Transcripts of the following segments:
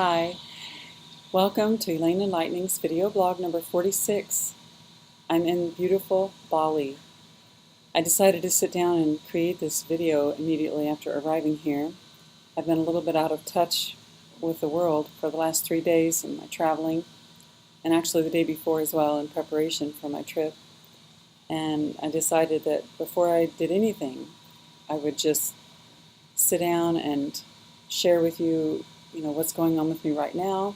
Hi, welcome to Elaine Enlightenings's video blog number 46. I'm in beautiful Bali. I decided to sit down and create this video immediately after arriving here. I've been a little bit out of touch with the world for the last 3 days in my traveling, and actually the day before as well in preparation for my trip. And I decided that before I did anything, I would just sit down and share with you what's going on with me right now,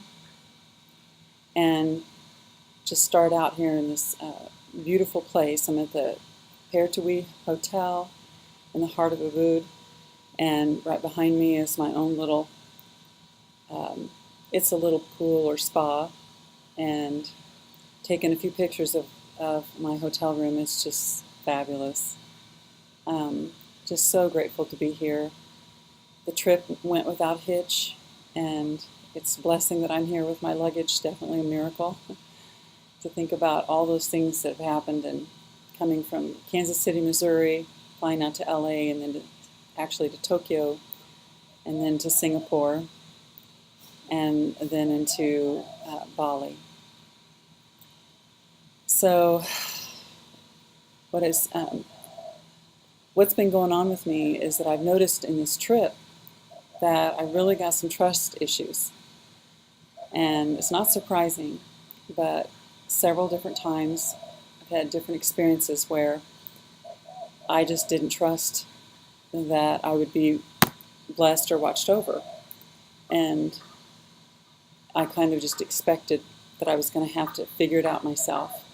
and just start out here in this beautiful place. I'm at the Pertwee Hotel in the heart of Ubud, and right behind me is my own little, it's a little pool or spa, and taking a few pictures of my hotel room. It's just fabulous. Just so grateful to be here. The trip went without hitch, and it's a blessing that I'm here with my luggage. Definitely a miracle to think about all those things that have happened, and coming from Kansas City, Missouri, flying out to LA, and then actually to Tokyo, and then to Singapore, and then into Bali. So what's been going on with me is that I've noticed in this trip that I really got some trust issues. And it's not surprising, but several different times I've had different experiences where I just didn't trust that I would be blessed or watched over. And I kind of just expected that I was going to have to figure it out myself.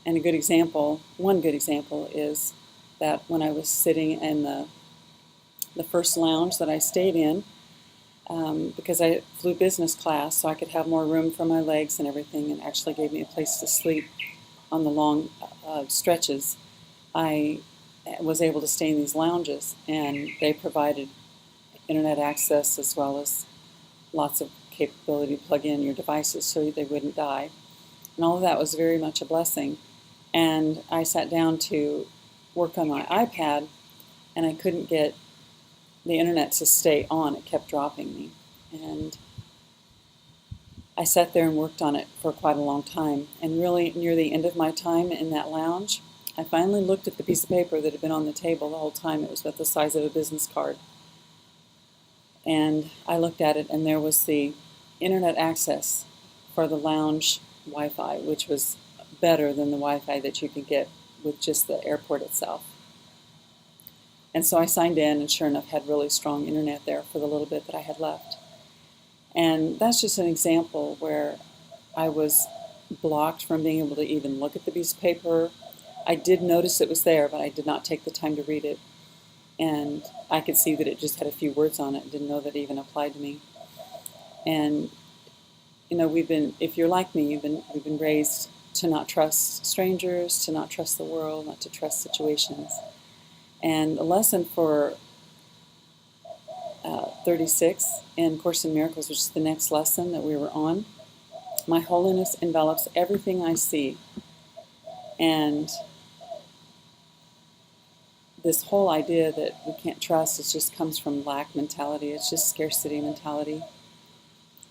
And one good example is that when I was sitting in the first lounge that I stayed in, because I flew business class, so I could have more room for my legs and everything, and actually gave me a place to sleep on the long stretches. I was able to stay in these lounges, and they provided internet access as well as lots of capability to plug in your devices so they wouldn't die. And all of that was very much a blessing. And I sat down to work on my iPad, and I couldn't get the internet to stay on. It kept dropping me. And I sat there and worked on it for quite a long time. And really, near the end of my time in that lounge, I finally looked at the piece of paper that had been on the table the whole time. It was about the size of a business card. And I looked at it, and there was the internet access for the lounge Wi-Fi, which was better than the Wi-Fi that you could get with just the airport itself. And so I signed in, and sure enough had really strong internet there for the little bit that I had left. And that's just an example where I was blocked from being able to even look at the piece of paper. I did notice it was there, but I did not take the time to read it. And I could see that it just had a few words on it. Didn't know that it even applied to me. And if you're like me, we've been raised to not trust strangers, to not trust the world, not to trust situations. And the lesson for 36 in Course in Miracles, which is the next lesson that we were on, my holiness envelops everything I see. And this whole idea that we can't trust, it just comes from lack mentality. It's just scarcity mentality.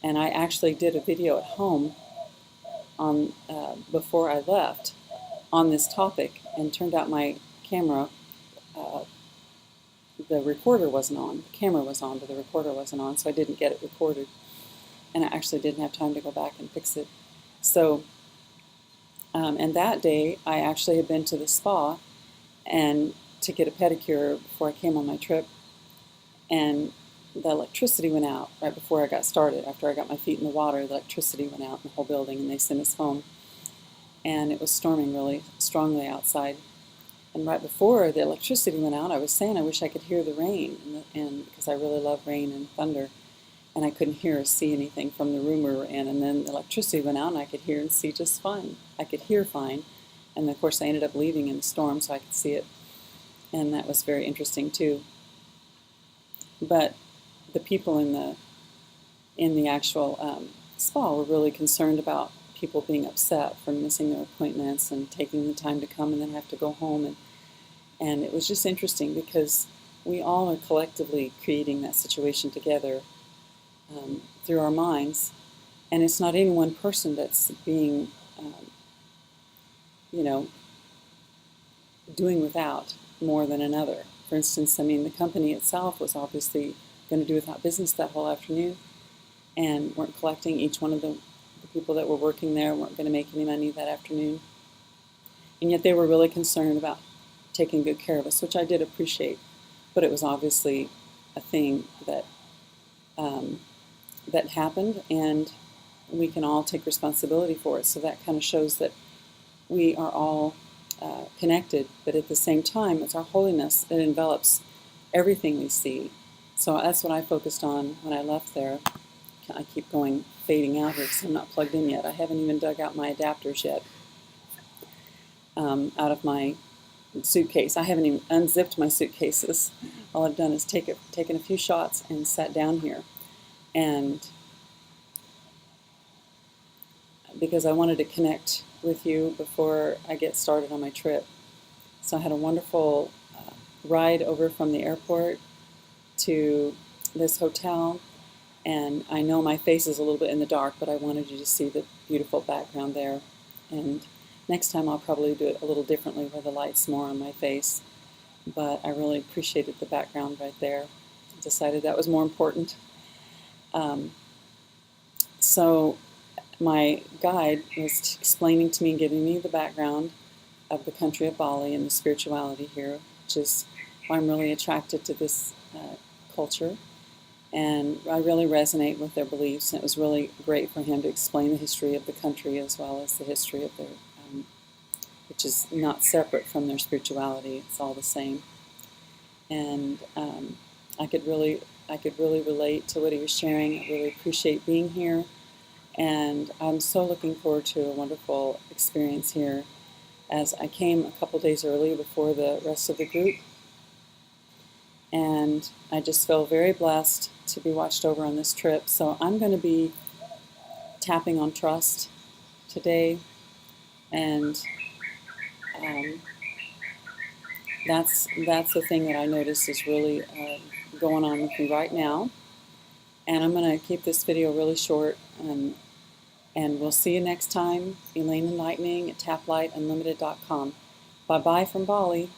And I actually did a video at home on before I left on this topic, and turned out my camera, the recorder wasn't on. The camera was on, but the recorder wasn't on, so I didn't get it recorded. And I actually didn't have time to go back and fix it. So, and that day, I actually had been to the spa and to get a pedicure before I came on my trip, and the electricity went out right before I got started. After I got my feet in the water, the electricity went out in the whole building, and they sent us home. And it was storming really strongly outside. And right before the electricity went out, I was saying I wish I could hear the rain, and because I really love rain and thunder, and I couldn't hear or see anything from the room we were in. And then the electricity went out, and I could hear and see just fine. I could hear fine, and of course I ended up leaving in the storm so I could see it, and that was very interesting too. But the people in the actual spa were really concerned about people being upset for missing their appointments and taking the time to come and then have to go home. And it was just interesting because we all are collectively creating that situation together through our minds, and it's not any one person that's being, you know, doing without more than another. For instance, I mean, the company itself was obviously going to do without business that whole afternoon, and weren't collecting. Each one of the people that were working there weren't going to make any money that afternoon, and yet they were really concerned about taking good care of us, which I did appreciate. But it was obviously a thing that that happened, and we can all take responsibility for it. So that kind of shows that we are all connected, but at the same time, it's our holiness that envelops everything we see. So that's what I focused on when I left there. I keep going, fading out here because I'm not plugged in yet. I haven't even dug out my adapters yet out of my suitcase. I haven't even unzipped my suitcases. All I've done is taken a few shots and sat down here. And because I wanted to connect with you before I get started on my trip. So I had a wonderful ride over from the airport to this hotel, and I know my face is a little bit in the dark, but I wanted you to see the beautiful background there. And next time I'll probably do it a little differently where the light's more on my face, but I really appreciated the background right there. I decided that was more important. So my guide was explaining to me and giving me the background of the country of Bali and the spirituality here, which is why I'm really attracted to this culture. And I really resonate with their beliefs, and it was really great for him to explain the history of the country as well as the history of their, which is not separate from their spirituality. It's all the same. And I could really relate to what he was sharing. I really appreciate being here. And I'm so looking forward to a wonderful experience here, as I came a couple days early before the rest of the group. And I just feel very blessed to be watched over on this trip. So I'm going to be tapping on trust today. And that's the thing that I notice is really going on with me right now. And I'm going to keep this video really short. And we'll see you next time. Elaine Enlightening at taplightunlimited.com. Bye-bye from Bali.